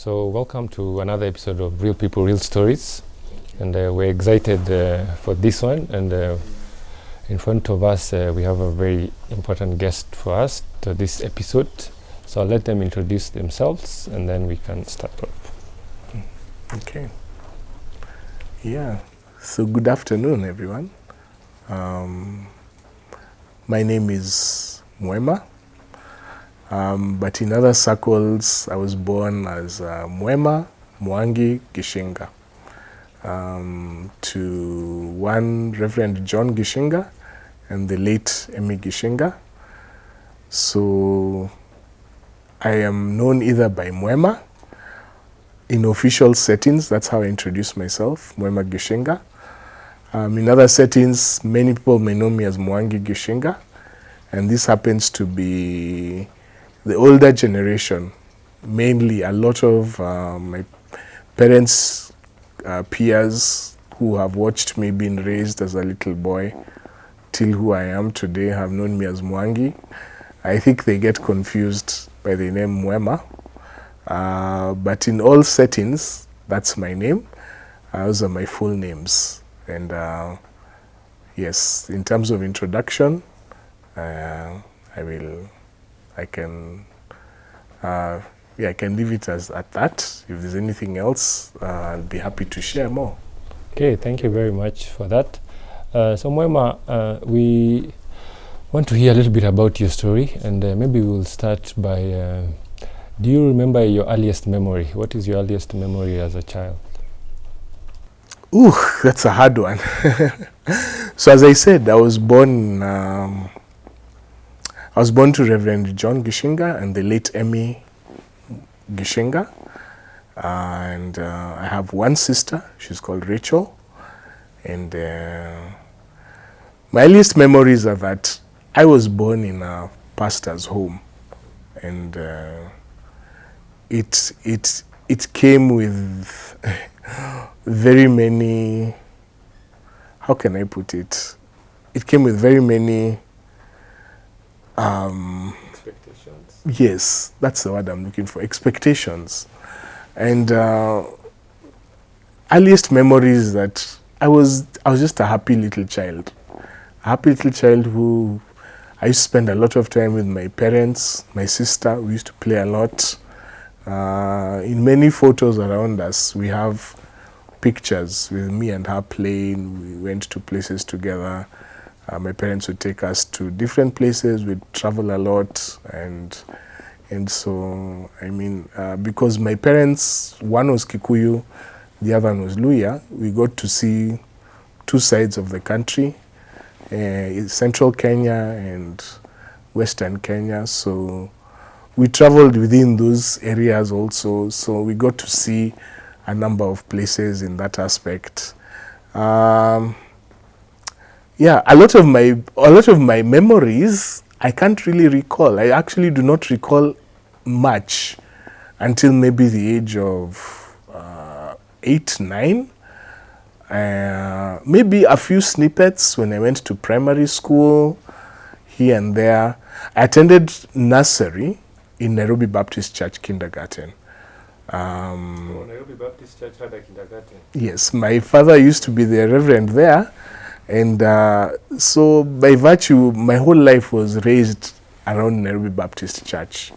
So welcome to another episode of Real People, Real Stories. And we're excited for this one. And in front of us, we have a very important guest for us to this episode. So I'll let them introduce themselves and then we can start off. Okay. Yeah. So good afternoon, everyone. My name is Mwema. But in other circles, I was born as Mwema, Mwangi, Gichinga. To one Reverend John Gichinga and the late Emmy Gichinga. So I am known either by Mwema. In official settings, that's how I introduce myself, Mwema Gichinga. In other settings, many people may know me as Mwangi Gichinga. And this happens to be the older generation. Mainly a lot of my parents' peers who have watched me being raised as a little boy till who I am today have known me as Mwangi. I think they get confused by the name Mwema. But in all settings, that's my name. Those are my full names. And yes, in terms of introduction, I can leave it at that. If there's anything else, I'll be happy to share more. Okay, thank you very much for that. So Mwema, we want to hear a little bit about your story, and maybe we'll start by, do you remember your earliest memory? What is your earliest memory as a child? Ooh, that's a hard one. So as I said, I was born to Reverend John Gichinga and the late Emmy Gichinga. And I have one sister, she's called Rachel. And my earliest memories are that I was born in a pastor's home. And it came with very many, how can I put it? It came with very many Expectations. Yes, that's the word I'm looking for. Expectations. And earliest memories that I was just a happy little child. A happy little child who I used to spend a lot of time with my parents, my sister. We used to play a lot. In many photos around us, we have pictures with me and her playing. We went to places together. My parents would take us to different places. We'd travel a lot, and so I mean, because my parents, one was Kikuyu, the other one was Luya. We got to see two sides of the country, central Kenya and western Kenya. So we traveled within those areas also. So we got to see a number of places in that aspect. Yeah, a lot of my memories I can't really recall. I actually do not recall much until maybe the age of 8, 9. Maybe a few snippets when I went to primary school here and there. I attended nursery in Nairobi Baptist Church kindergarten. Nairobi Baptist Church had a kindergarten? Yes, my father used to be the reverend there. And so by virtue, my whole life was raised around Nairobi Baptist Church.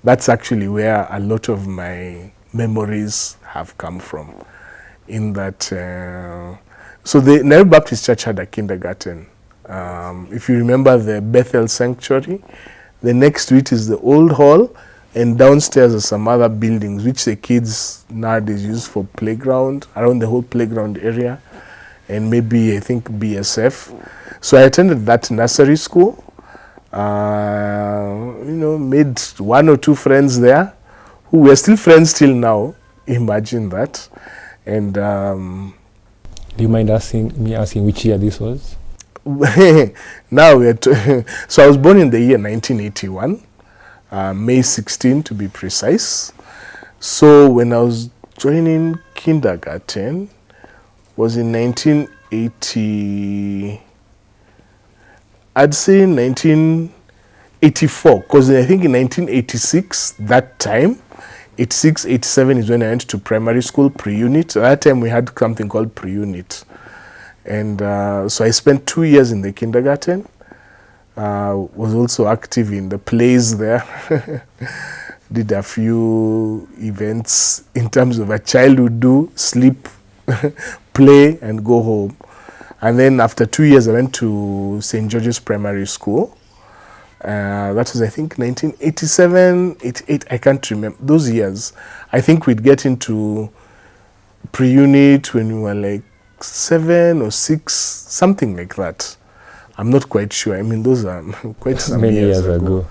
That's actually where a lot of my memories have come from. In that, so the Nairobi Baptist Church had a kindergarten. If you remember the Bethel Sanctuary, the next to it is the old hall, and downstairs are some other buildings which the kids nowadays use for playground, around the whole playground area. And maybe, I think, BSF. So I attended that nursery school. Made one or two friends there who were still friends till now. Imagine that. And do you mind asking which year this was? Now so I was born in the year 1981, May 16 to be precise. So when I was joining kindergarten, was in 1980, I'd say 1984, because I think in 1986, that time, 86, 87 is when I went to primary school, pre-unit. At that time we had something called pre-unit. And so I spent 2 years in the kindergarten. Was also active in the plays there. Did a few events in terms of a child would do, sleep, play, and go home. And then after 2 years, I went to St. George's Primary School. That was, I think, 1987, 88, I can't remember. Those years, I think we'd get into pre-unit when we were like 7 or 6, something like that. I'm not quite sure. I mean, those are quite some many years ago.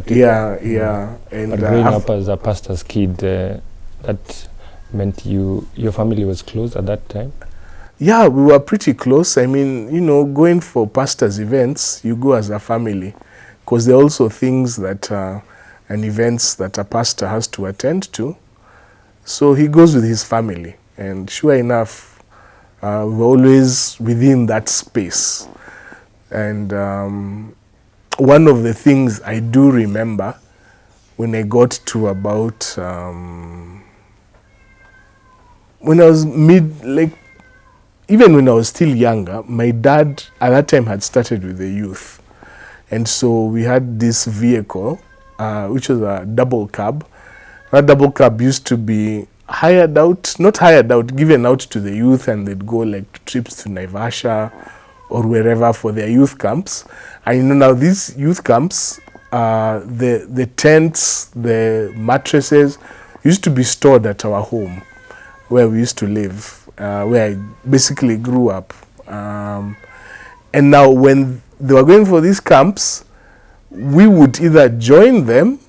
Yeah. And but growing up as a pastor's kid, that meant your family was close at that time? Yeah, we were pretty close. I mean, you know, going for pastors' events, you go as a family, because there are also things that and events that a pastor has to attend to. So he goes with his family, and sure enough, we're always within that space. And one of the things I do remember when I got to about when I was even when I was still younger, my dad at that time had started with the youth. And so we had this vehicle, which was a double cab. That double cab used to be not hired out, given out to the youth, and they'd go like trips to Naivasha or wherever for their youth camps. And you know, now these youth camps, the tents, the mattresses used to be stored at our home where we used to live. Where I basically grew up. And now when they were going for these camps, we would either join them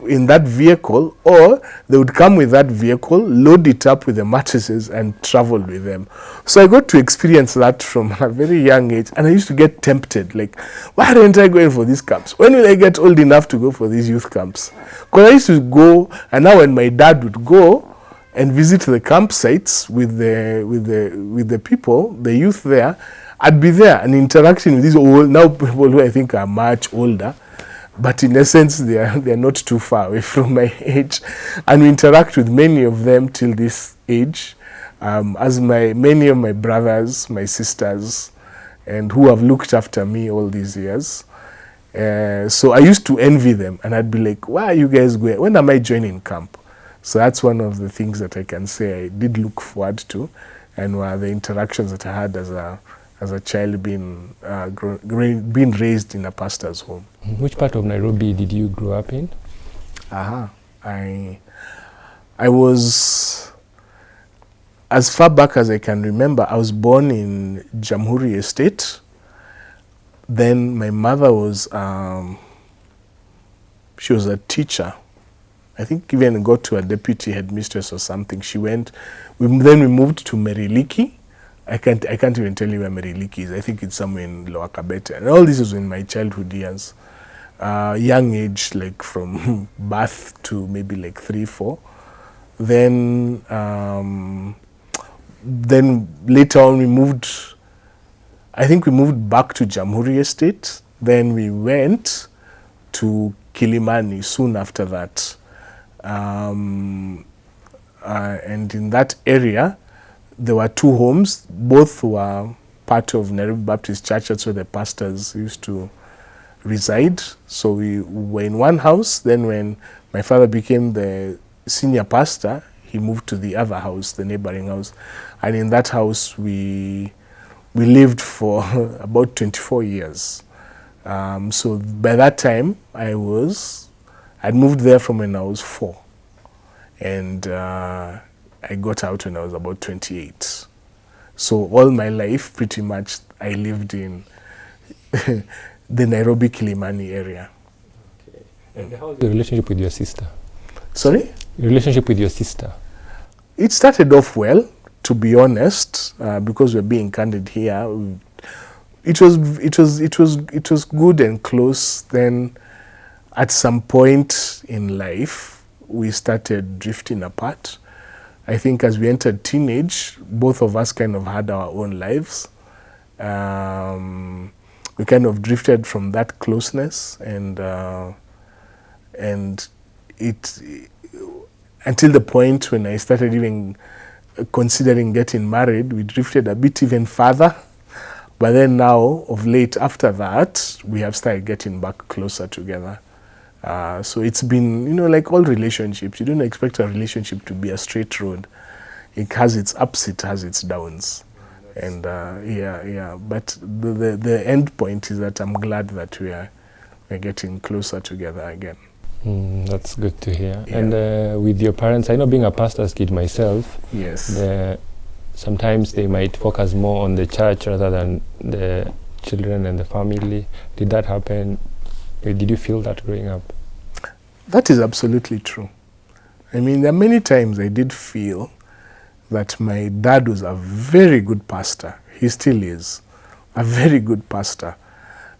in that vehicle, or they would come with that vehicle, load it up with the mattresses, and travel with them. So I got to experience that from a very young age, and I used to get tempted, like, why don't I go in for these camps? When will I get old enough to go for these youth camps? Because I used to go, and now when my dad would go and visit the campsites with the people, the youth there, I'd be there and interacting with these now people who I think are much older, but in essence they're not too far away from my age, and we interact with many of them till this age, as many of my brothers, my sisters, and who have looked after me all these years. So I used to envy them, and I'd be like, why are you guys going? When am I joining camp? So that's one of the things that I can say I did look forward to, and were the interactions that I had as a child being raised in a pastor's home. Which part of Nairobi did you grow up in? I was, as far back as I can remember, I was born in Jamhuri Estate. Then my mother was, she was a teacher. I think even got to a deputy headmistress or something. She went. Then we moved to Meriliki. I can't even tell you where Meriliki is. I think it's somewhere in Lower Kabete. And all this was in my childhood years, young age, like from birth to maybe like 3, 4. Then later on we moved. I think we moved back to Jamhuri Estate. Then we went to Kilimani soon after that. And in that area, there were 2 homes. Both were part of Nairobi Baptist Church. That's where the pastors used to reside. So we were in one house. Then when my father became the senior pastor, he moved to the other house, the neighboring house. And in that house, we lived for about 24 years. So by that time, I'd moved there from when I was 4, and I got out when I was about 28. So all my life, pretty much, I lived in the Nairobi Kilimani area. Okay. And how was your relationship with your sister? Sorry? Your relationship with your sister? It started off well, to be honest, because we're being candid here. It was good and close. Then at some point in life, we started drifting apart. I think as we entered teenage, both of us kind of had our own lives. We kind of drifted from that closeness, and until the point when I started even considering getting married. We drifted a bit even further. But then now, of late, after that, we have started getting back closer together. So it's been, like all relationships, you don't expect a relationship to be a straight road. It has its ups, it has its downs. And but the end point is that I'm glad that we're getting closer together again. That's good to hear. Yeah. And with your parents, I know being a pastor's kid myself, yes, sometimes they might focus more on the church rather than the children and the family. Did that happen? Did you feel that growing up? That is absolutely true. I mean, there are many times I did feel that my dad was a very good pastor. He still is a very good pastor.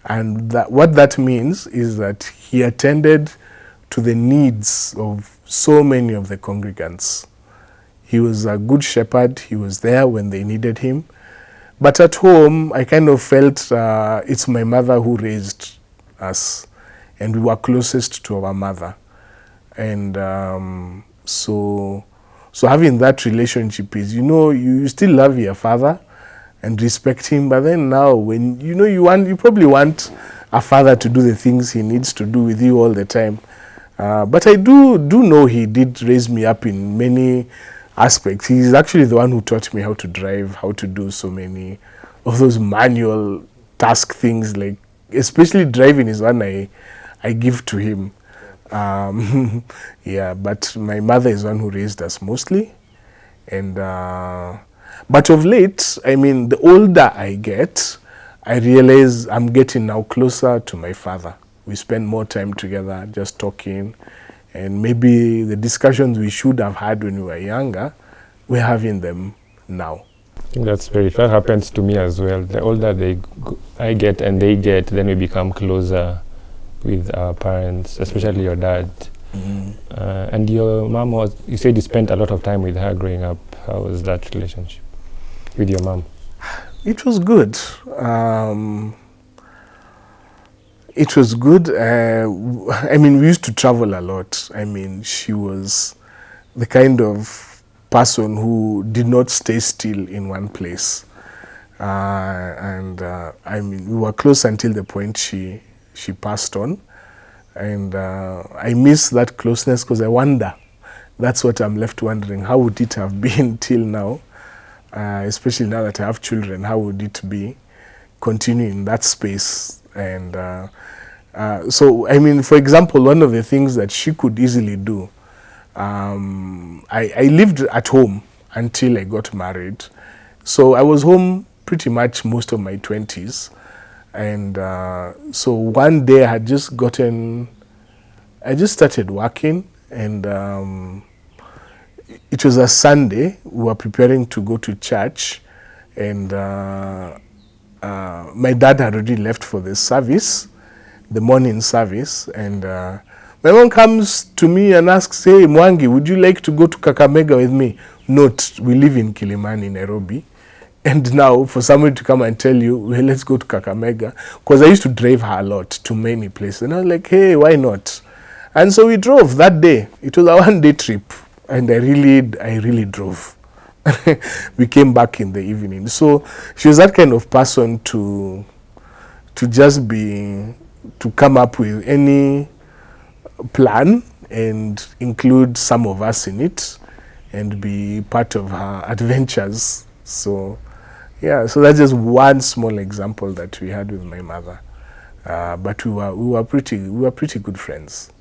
And what that means is that he attended to the needs of so many of the congregants. He was a good shepherd. He was there when they needed him. But at home, I kind of felt it's my mother who raised us, and we were closest to our mother. And so having that relationship is, you still love your father and respect him, but then now when, you probably want a father to do the things he needs to do with you all the time. But I do know he did raise me up in many aspects. He's actually the one who taught me how to drive, how to do so many of those manual task things, like especially driving is one I give to him. But my mother is one who raised us mostly. And but of late, I mean, the older I get, I realize I'm getting now closer to my father. We spend more time together just talking, and maybe the discussions we should have had when we were younger, we're having them now. I think that's that happens to me as well. The older I get and they get, then we become closer with our parents, especially your dad. And your mom you said you spent a lot of time with her growing up. How was that relationship with your mom? It was good. It was good. I mean, we used to travel a lot. I mean, she was the kind of person who did not stay still in one place. I mean, we were close until the point she passed on. And I miss that closeness because I wonder, that's what I'm left wondering, how would it have been till now? Especially now that I have children, how would it be continuing in that space? And so, I mean, for example, one of the things that she could easily do, I lived at home until I got married. So I was home pretty much most of my 20s. And so one day I just started working, and it was a Sunday. We were preparing to go to church, and my dad had already left for the service, the morning service, and my mom comes to me and asks, "Hey, Mwangi, would you like to go to Kakamega with me?" Note, we live in Kilimani, Nairobi. And now for somebody to come and tell you, well, let's go to Kakamega, because I used to drive her a lot to many places. And I was like, hey, why not? And so we drove that day. It was a one-day trip, and I really drove. We came back in the evening. So she was that kind of person to come up with any plan and include some of us in it and be part of her adventures. So yeah, so that's just one small example that we had with my mother. But we were pretty good friends.